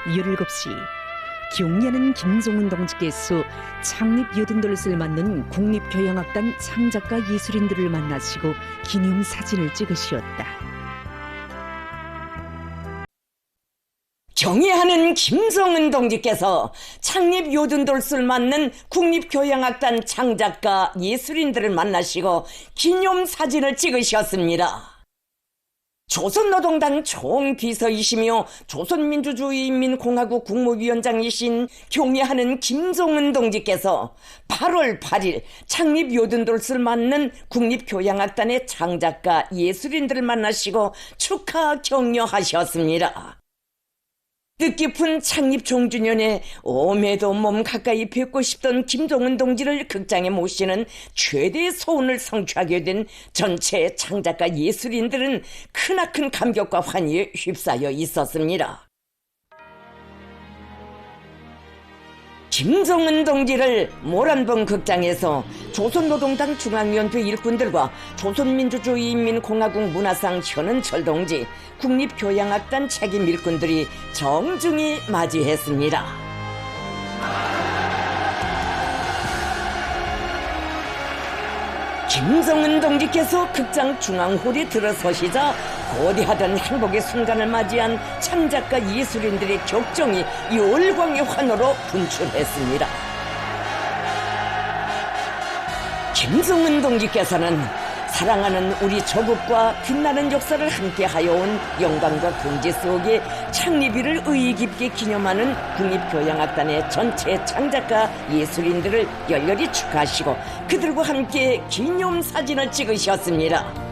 17시 경례하는 김종은 동지께서 창립 여든돌을 맞는 국립교향악단 창작가 예술인들을 만나시고 기념사진을 찍으시었다. 경애하는 김종은 동지께서 창립 요든돌을 맞는 국립교향악단 창작가 예술인들을 만나시고 기념사진을 찍으셨습니다. 조선노동당 총비서이시며 조선민주주의인민공화국 국무위원장이신 경애하는 김종은 동지께서 8월 8일 창립 요든돌을 맞는 국립교향악단의 창작가 예술인들을 만나시고 축하 격려하셨습니다. 뜻깊은 창립 종주년에 오매도 몸 가까이 뵙고 싶던 김종은 동지를 극장에 모시는 최대의 소원을 성취하게 된 전체 창작가 예술인들은 크나큰 감격과 환희에 휩싸여 있었습니다. 김종은 동지를 모란봉 극장에서 조선노동당 중앙위원회 일꾼들과 조선민주주의인민공화국 문화상 현은철 동지, 국립교향악단 책임 일꾼들이 정중히 맞이했습니다. 김종은 동지께서 극장 중앙홀에 들어서시자 거대하던 행복의 순간을 맞이한 창작가 예술인들의 격정이 열광의 환호로 분출했습니다. 김종은 동지께서는 사랑하는 우리 조국과 빛나는 역사를 함께하여 온 영광과 긍지 속에 창립일을 의의 깊게 기념하는 국립교향악단의 전체 창작가 예술인들을 열렬히 축하하시고 그들과 함께 기념사진을 찍으셨습니다.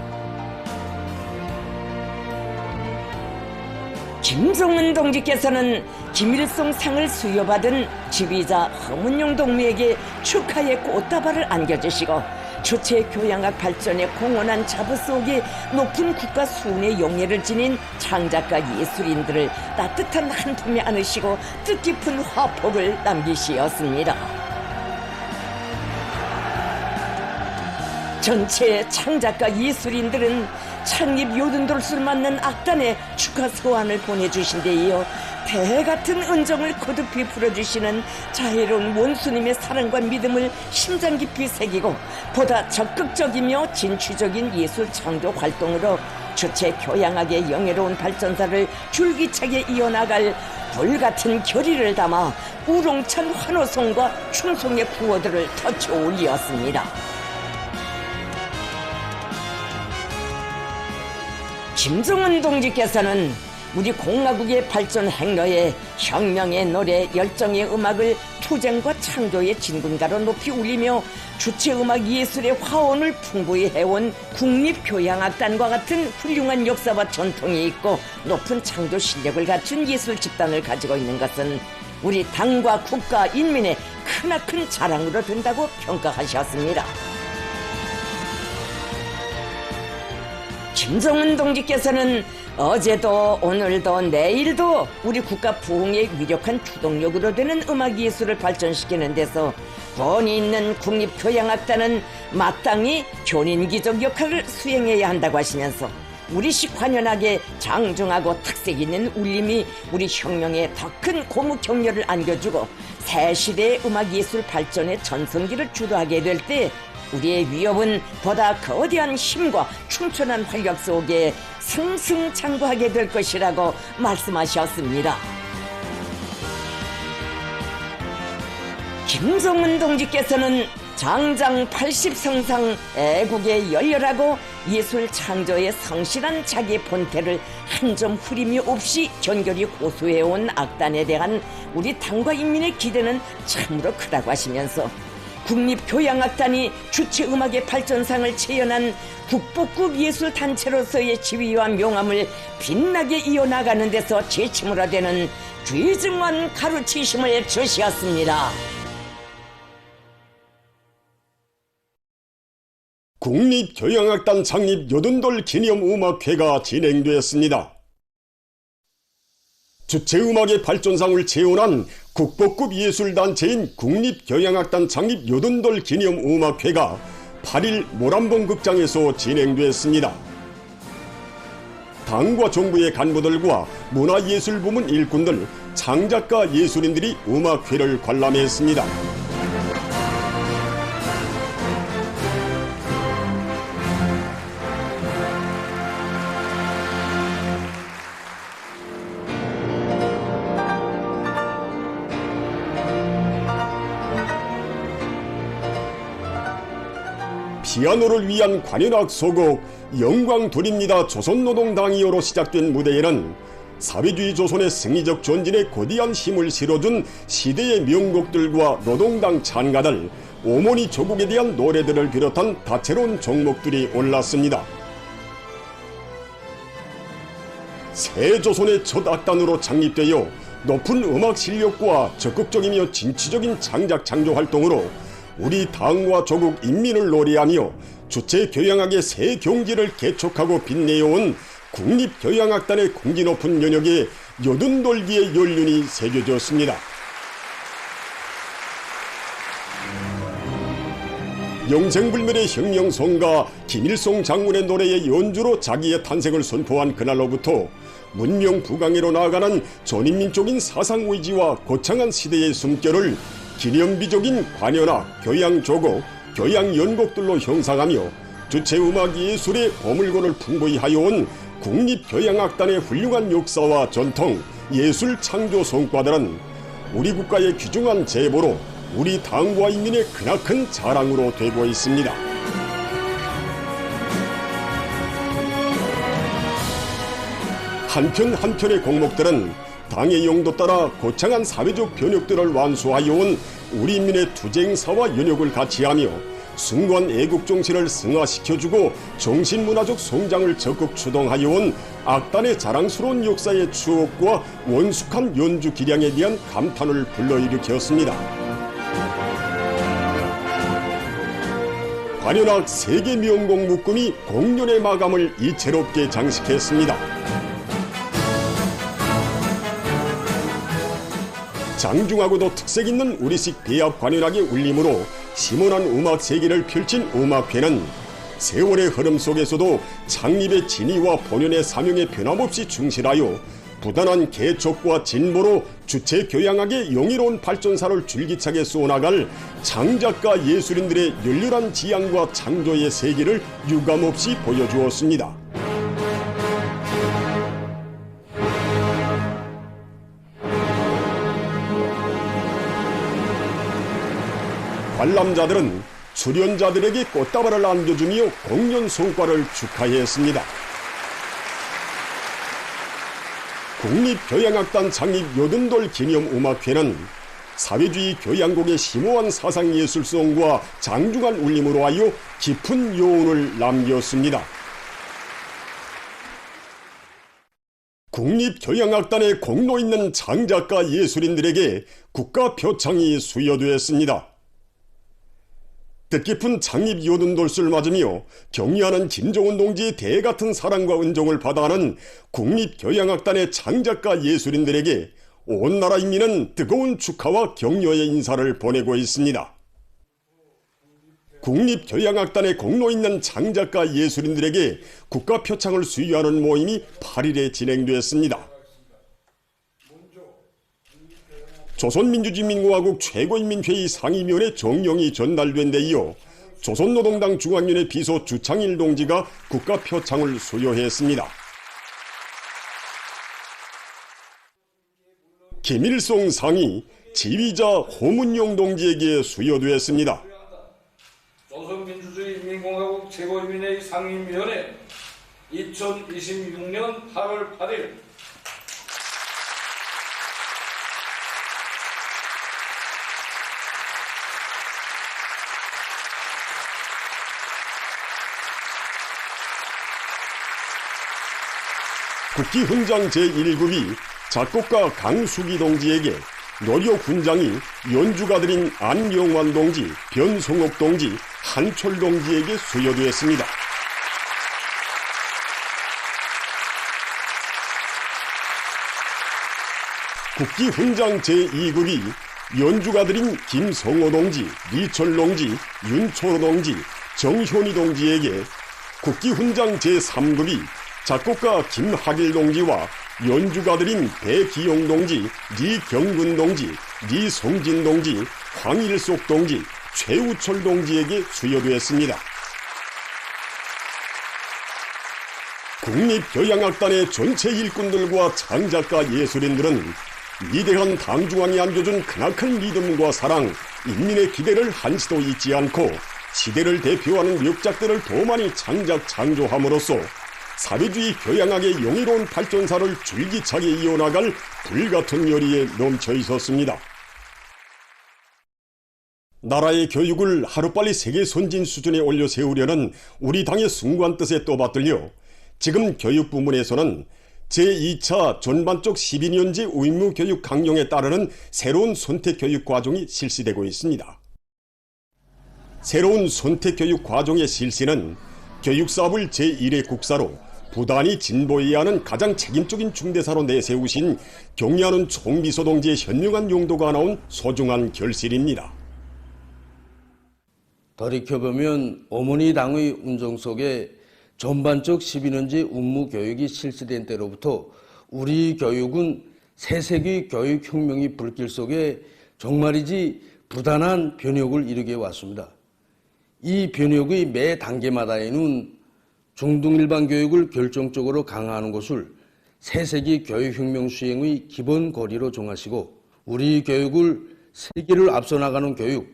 김종은 동지께서는 김일성 상을 수여받은 지휘자 허문용 동무에게 축하의 꽃다발을 안겨주시고 주체 교향악 발전에 공헌한 자부 속에 높은 국가 수운의 영예를 지닌 창작가 예술인들을 따뜻한 한 품에 안으시고 뜻깊은 화폭을 남기시었습니다. 전체 창작가 예술인들은 창립 요든돌을 맞는 악단에 축하 소환을 보내주신 데 이어 배같은 은정을 거듭히 풀어주시는 자애로운 원수님의 사랑과 믿음을 심장 깊이 새기고 보다 적극적이며 진취적인 예술 창조 활동으로 주체 교향악의 영예로운 발전사를 줄기차게 이어나갈 불같은 결의를 담아 우롱찬 환호성과 충성의 구호들을 터치 올리었습니다. 김종은 동지께서는 우리 공화국의 발전 행로에 혁명의 노래, 열정의 음악을 투쟁과 창조의 진군가로 높이 울리며 주체음악 예술의 화원을 풍부히 해온 국립교향악단과 같은 훌륭한 역사와 전통이 있고 높은 창조 실력을 갖춘 예술 집단을 가지고 있는 것은 우리 당과 국가, 인민의 크나큰 자랑으로 된다고 평가하셨습니다. 김종은 동지께서는 어제도 오늘도 내일도 우리 국가 부흥의 위력한 추동력으로 되는 음악예술을 발전시키는 데서 권위 있는 국립교향악단은 마땅히 견인기적 역할을 수행해야 한다고 하시면서 우리식 관연하게 장중하고 특색 있는 울림이 우리 혁명에 더 큰 고무 격려를 안겨주고 새 시대의 음악예술 발전의 전성기를 주도하게 될 때 우리의 위협은 보다 거대한 힘과 충천한 활력 속에 승승장구하게 될 것이라고 말씀하셨습니다. 김종은 동지께서는 장장 80성상 애국에 열렬하고 예술 창조에 성실한 자기 본태를 한 점 흐림이 없이 견결히 고수해온 악단에 대한 우리 당과 인민의 기대는 참으로 크다고 하시면서 국립교향악단이 주체음악의 발전상을 체현한 국보급 예술단체로서의 지위와 명함을 빛나게 이어나가는 데서 제침으로 되는 귀중한 가르치심을 주시었습니다. 국립교향악단 창립 요든돌 기념음악회가 진행되었습니다. 주체음악의 발전상을 체험한 국보급 예술단체인 국립교향악단 창립 요든돌 기념음악회가 8일 모란봉 극장에서 진행됐습니다. 당과 정부의 간부들과 문화예술부문 일꾼들, 창작가 예술인들이 음악회를 관람했습니다. 피아노를 위한 관현악 소곡 영광돌입니다 조선노동당이요로 시작된 무대에는 사회주의 조선의 승리적 전진에 거대한 힘을 실어준 시대의 명곡들과 노동당 찬가들, 오모니 조국에 대한 노래들을 비롯한 다채로운 종목들이 올랐습니다. 새 조선의 첫 악단으로 창립되어 높은 음악 실력과 적극적이며 진취적인 창작 창조 활동으로 우리 당과 조국 인민을 노래하며 주체 교양학의 새 경지를 개척하고 빛내어온 국립교향악단의 공기 높은 연역에 여든돌기의 연륜이 새겨졌습니다. 영생불멸의 혁명송가 김일성 장군의 노래의 연주로 자기의 탄생을 선포한 그날로부터 문명 부강회로 나아가는 전인민족인 사상의지와 거창한 시대의 숨결을 기념비적인 관현악, 교양조곡, 교양연곡들로 형상하며 주체음악 예술의 보물고를 풍부히 하여온 국립교향악단의 훌륭한 역사와 전통, 예술 창조 성과들은 우리 국가의 귀중한 제보로 우리 당과 인민의 크나큰 자랑으로 되고 있습니다. 한편 한편의 곡목들은 당의 용도 따라 거창한 사회적 변혁들을 완수하여온 우리 인민의 투쟁사와 연역을 같이하며 숭고한 애국정신을 승화시켜주고 정신문화적 성장을 적극 추동하여온 악단의 자랑스러운 역사의 추억과 원숙한 연주 기량에 대한 감탄을 불러일으켰습니다. 관현악 세계 명곡 묶음이 공연의 마감을 이채롭게 장식했습니다. 장중하고도 특색 있는 우리식 배합 관현악의 울림으로 심오한 음악 세계를 펼친 음악회는 세월의 흐름 속에서도 창립의 진위와 본연의 사명에 변함없이 충실하여 부단한 개척과 진보로 주체 교양학의 영예로운 발전사를 줄기차게 쏘나갈 창작가 예술인들의 열렬한 지향과 창조의 세계를 유감없이 보여주었습니다. 관람자들은 출연자들에게 꽃다발을 안겨주며 공연 성과를 축하했습니다. 국립교향악단 창립 여든돌 기념음악회는 사회주의 교양곡의 심오한 사상예술성과 장중한 울림으로 하여 깊은 여운을 남겼습니다. 국립교향악단의 공로 있는 창작가 예술인들에게 국가 표창이 수여되었습니다. 뜻깊은 창립 여든돌을 맞으며 경의하는 김정은 동지의 대같은 사랑과 은총을 받아하는 국립교향악단의 창작가 예술인들에게 온 나라 인민은 뜨거운 축하와 격려의 인사를 보내고 있습니다. 국립교향악단의 공로 있는 창작가 예술인들에게 국가 표창을 수여하는 모임이 8일에 진행됐습니다. 조선민주주의인민공화국 최고인민회의 상임위원회 정령이 전달된 데 이어 조선노동당 중앙위원회 비서 주창일 동지가 국가 표창을 수여했습니다. 김일성 상이 지휘자 호문용 동지에게 수여되었습니다. 조선민주주의인민공화국 최고인민회의 상임위원회 2026년 8월 8일 국기훈장 제1급이 작곡가 강수기 동지에게, 노력훈장이 연주가들인 안영환 동지, 변성옥 동지, 한철 동지에게 수여되었습니다. 국기훈장 제2급이 연주가들인 김성호 동지, 리철 동지, 윤초로 동지, 정현희 동지에게, 국기훈장 제3급이 작곡가 김학일 동지와 연주가들인 배기용 동지, 리경근 동지, 리성진 동지, 황일속 동지, 최우철 동지에게 수여되었습니다. 국립교향악단의 전체 일꾼들과 창작가 예술인들은 위대한 당중앙이 안겨준 크나큰 믿음과 사랑, 인민의 기대를 한시도 잊지 않고 시대를 대표하는 명작들을 더 많이 창작 창조함으로써 사회주의 교향악의 영예로운 발전사를 줄기차게 이어나갈 불같은 열의에 넘쳐 있었습니다. 나라의 교육을 하루빨리 세계 선진 수준에 올려 세우려는 우리 당의 숭고한 뜻에 떠받들려 지금 교육 부문에서는 제2차 전반적 12년제 의무교육 강령에 따르는 새로운 선택교육 과정이 실시되고 있습니다. 새로운 선택교육 과정의 실시는 교육사업을 제1의 국사로 부단히 진보해야 하는 가장 책임적인 중대사로 내세우신 경의하는 총비서 동지의 현명한 용도가 나온 소중한 결실입니다. 돌이켜보면 어머니 당의 운정 속에 전반적 12년제 의무교육이 실시된 때로부터 우리 교육은 새세기 교육혁명의 불길 속에 정말이지 부단한 변혁을 이루게 왔습니다. 이 변혁의 매 단계마다에는 중등일반 교육을 결정적으로 강화하는 것을 새세기 교육혁명 수행의 기본 고리로 정하시고 우리 교육을 세계를 앞서 나가는 교육,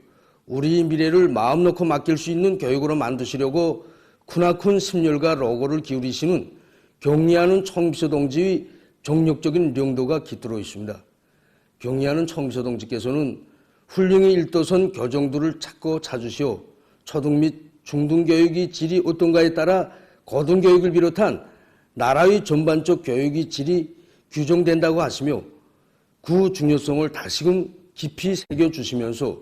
우리 미래를 마음 놓고 맡길 수 있는 교육으로 만드시려고 크나큰 심혈과 노고를 기울이시는 경의하는 총비서 동지의 정력적인 용도가 깃들어 있습니다. 경의하는 총비서 동지께서는 훌륭히 일도선 교정들을 찾고 찾으시어 초등 및 중등교육의 질이 어떤가에 따라 고등교육을 비롯한 나라의 전반적 교육의 질이 규정된다고 하시며 그 중요성을 다시금 깊이 새겨주시면서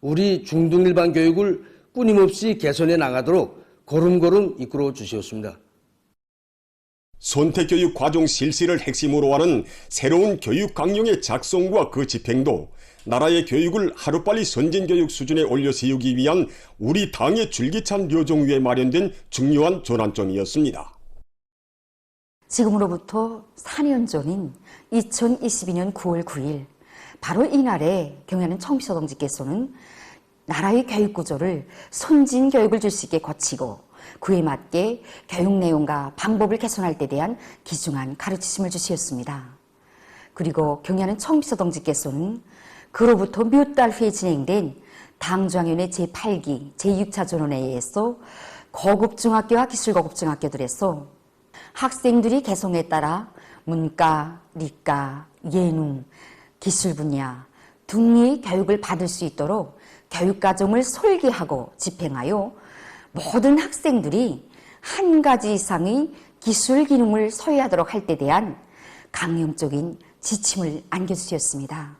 우리 중등일반 교육을 끊임없이 개선해 나가도록 걸음걸음 이끌어 주셨습니다. 선택교육 과정 실시를 핵심으로 하는 새로운 교육 강령의 작성과 그 집행도 나라의 교육을 하루빨리 선진교육 수준에 올려 세우기 위한 우리 당의 줄기찬 여정 위에 마련된 중요한 전환점이었습니다. 지금으로부터 4년 전인 2022년 9월 9일 바로 이날에 경의하는 총비서 동지께서는 나라의 교육구조를 선진교육을 줄 수 있게 거치고 그에 맞게 교육 내용과 방법을 개선할 때 대한 귀중한 가르치심을 주시었습니다. 그리고 경의하는 총비서 동지께서는 그로부터 몇 달 후에 진행된 당중앙위원회 제8기 제6차 전원회의에서 고급중학교와 기술고급중학교들에서 학생들이 개성에 따라 문과,理科, 예능, 기술 분야 등의 교육을 받을 수 있도록 교육과정을 설계하고 집행하여 모든 학생들이 한 가지 이상의 기술 기능을 소유하도록 할 때 대한 강령적인 지침을 안겨주셨습니다.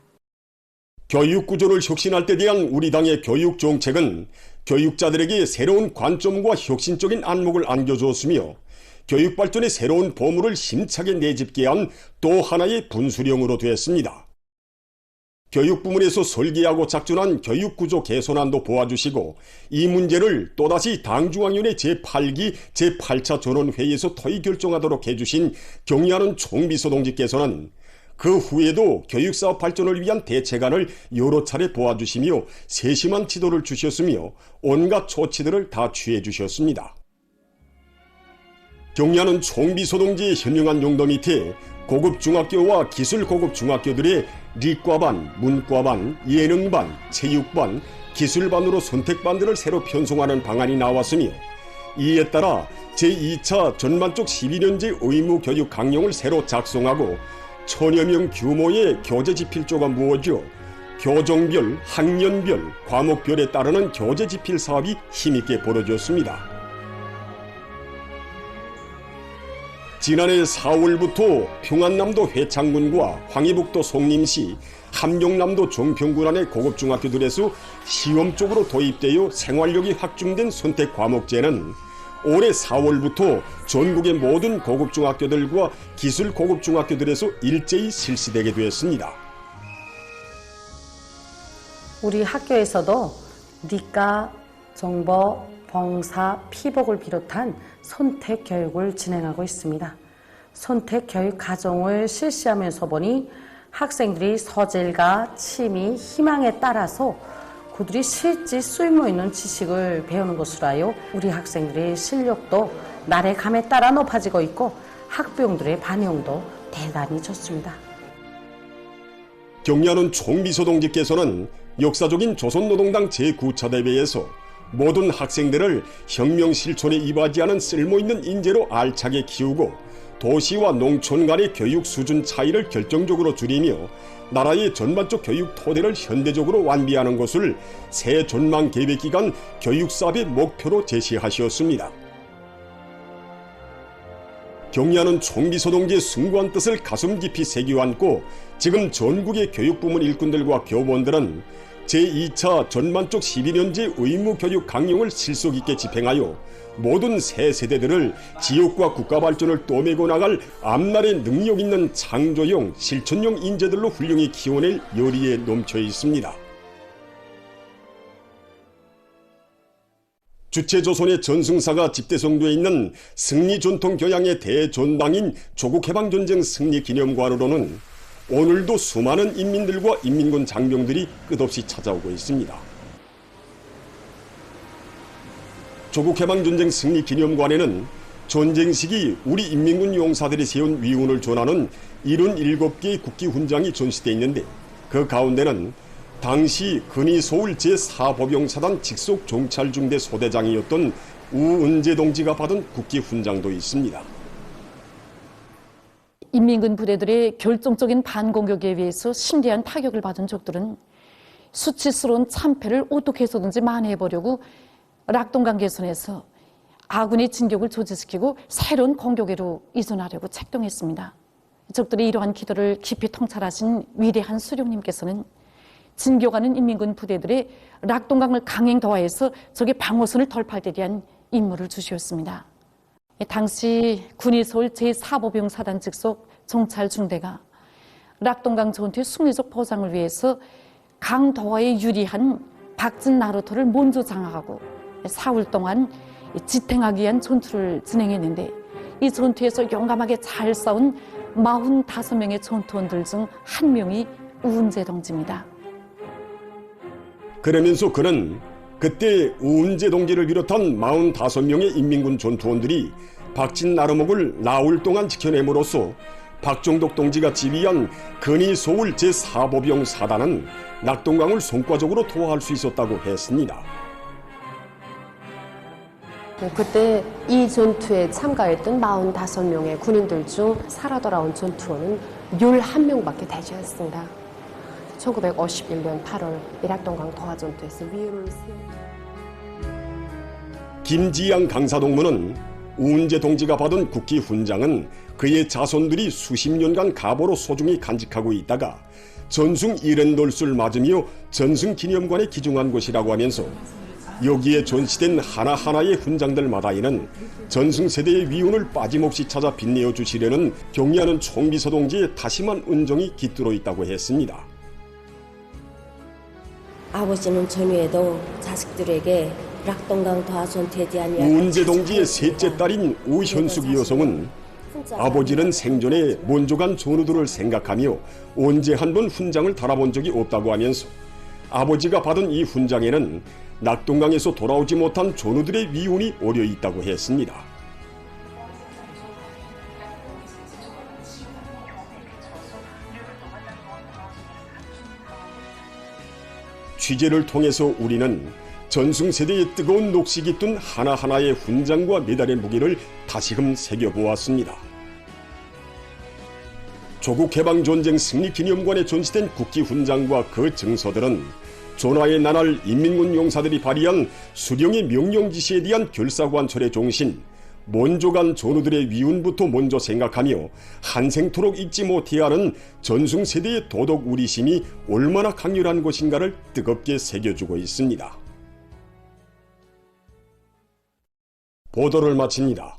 교육 구조를 혁신할 때 대한 우리 당의 교육 정책은 교육자들에게 새로운 관점과 혁신적인 안목을 안겨주었으며 교육 발전의 새로운 보물을 힘차게 내집게 한 또 하나의 분수령으로 되었습니다. 교육 부문에서 설계하고 작전한 교육구조 개선안도 보아주시고 이 문제를 또다시 당중앙위원회 제8기 제8차 전원회의에서 토의 결정하도록 해주신 경의하는 총비서 동지께서는 그 후에도 교육사업 발전을 위한 대책안을 여러 차례 보아주시며 세심한 지도를 주셨으며 온갖 조치들을 다 취해 주셨습니다. 경의하는 총비서 동지의 현명한 용도 밑에 고급 중학교와 기술 고급 중학교들의理과반, 문과반, 예능반, 체육반, 기술반으로 선택반들을 새로 편성하는 방안이 나왔으며 이에 따라 제2차 전반적 12년제 의무교육 강령을 새로 작성하고 1000여 명 규모의 교재지필조가 무어져 교정별, 학년별, 과목별에 따르는 교재지필 사업이 힘있게 벌어졌습니다. 지난해 4월부터 평안남도 회창군과 황해북도 송림시, 함경남도 정평군 안의 고급중학교들에서 시험적으로 도입되어 생활력이 확충된 선택 과목제는 올해 4월부터 전국의 모든 고급중학교들과 기술 고급중학교들에서 일제히 실시되게 되었습니다. 우리 학교에서도理科, 정보, 봉사, 피복을 비롯한 선택 교육을 진행하고 있습니다. 선택 교육 과정을 실시하면서 보니 학생들이 서질과 취미, 희망에 따라서 그들이 실제 쓸모 있는 지식을 배우는 것으로 하여 우리 학생들의 실력도 날의 감에 따라 높아지고 있고 학부형들의 반응도 대단히 좋습니다. 경리하는 총비서동지께서는 역사적인 조선노동당 제9차 대회에서 모든 학생들을 혁명 실천에 이바지하는 쓸모있는 인재로 알차게 키우고 도시와 농촌 간의 교육 수준 차이를 결정적으로 줄이며 나라의 전반적 교육 토대를 현대적으로 완비하는 것을 새 전망 계획 기간 교육사업의 목표로 제시하셨습니다. 경리하는 총비서동지의 숭고한 뜻을 가슴 깊이 새겨 안고 지금 전국의 교육부문 일꾼들과 교원들은 제2차 전반적 12년제 의무교육 강령을 실속 있게 집행하여 모든 새 세대들을 지역과 국가 발전을 떠매고 나갈 앞날의 능력 있는 창조형, 실천형 인재들로 훌륭히 키워낼 열의에 넘쳐 있습니다. 주체조선의 전승사가 집대성도에 있는 승리전통교양의 대전당인 조국해방전쟁 승리기념관으로는 오늘도 수많은 인민들과 인민군 장병들이 끝없이 찾아오고 있습니다. 조국해방전쟁 승리기념관에는 전쟁 시기 우리 인민군 용사들이 세운 위운을 전하는 77개의 국기훈장이 전시되어 있는데 그 가운데는 당시 근위서울 제4보병사단 직속 정찰중대 소대장이었던 우은재 동지가 받은 국기훈장도 있습니다. 인민군 부대들의 결정적인 반공격에 의해서 심대한 타격을 받은 적들은 수치스러운 참패를 어떻게 해서든지 만회해보려고 락동강 개선에서 아군의 진격을 조지시키고 새로운 공격으로 이전하려고 책동했습니다. 적들의 이러한 기도를 깊이 통찰하신 위대한 수령님께서는 진격하는 인민군 부대들의 락동강을 강행도하해서 적의 방어선을 돌파할 때 대한 임무를 주셨습니다. 당시 군위서울 제4보병사단 직속 정찰중대가 락동강 전투의 승리적 보장을 위해서 강도하에 유리한 박진 나루터를 먼저 장악하고 4월 동안 지탱하기 위한 전투를 진행했는데 이 전투에서 용감하게 잘 싸운 45명의 전투원들 중 한 명이 우은재 동지입니다. 그러면서 그는 그때 우은재 동지를 비롯한 45명의 인민군 전투원들이 박진 나루목을 나흘 동안 지켜냄으로써 박종덕 동지가 지휘한 근위서울 제4보병 사단은 낙동강을 성과적으로 투하할 수 있었다고 했습니다. 그때 이 전투에 참가했던 45명의 군인들 중 살아 돌아온 전투원은 11명밖에 되지 않습니다. 1951년 8월 이락동강 도하전투에서 위협을 김지양 강사동무는 우은재 동지가 받은 국기훈장은 그의 자손들이 수십 년간 가보로 소중히 간직하고 있다가 전승 이렌돌수를 맞으며 전승기념관에 기증한 곳이라고 하면서 여기에 전시된 하나하나의 훈장들마다에는 전승세대의 위운을 빠짐없이 찾아 빛내어 주시려는 경리하는 총비서동지의 다심한 은정이 깃들어 있다고 했습니다. 아버지는 전후에도 자식들에게 락동강 도하전투에 대한 우은재 동지의 셋째 딸인 우현숙 여성은 아버지는 생전에 먼저 간 전우들을 생각하며 언제 한 번 훈장을 달아본 적이 없다고 하면서 아버지가 받은 이 훈장에는 낙동강에서 돌아오지 못한 전우들의 위운이 어려 있다고 했습니다. 취재를 통해서 우리는 전승세대의 뜨거운 녹시 깃든 하나하나의 훈장과 메달의 무게를 다시금 새겨보았습니다. 조국해방전쟁 승리기념관에 전시된 국기훈장과 그 증서들은 전하의 나날 인민군 용사들이 발휘한 수령의 명령지시에 대한 결사관철의 종신, 먼저 간 전우들의 위운부터 먼저 생각하며 한생토록 잊지 못해야 하는 전승세대의 도덕 우리심이 얼마나 강렬한 것인가를 뜨겁게 새겨주고 있습니다. 보도를 마칩니다.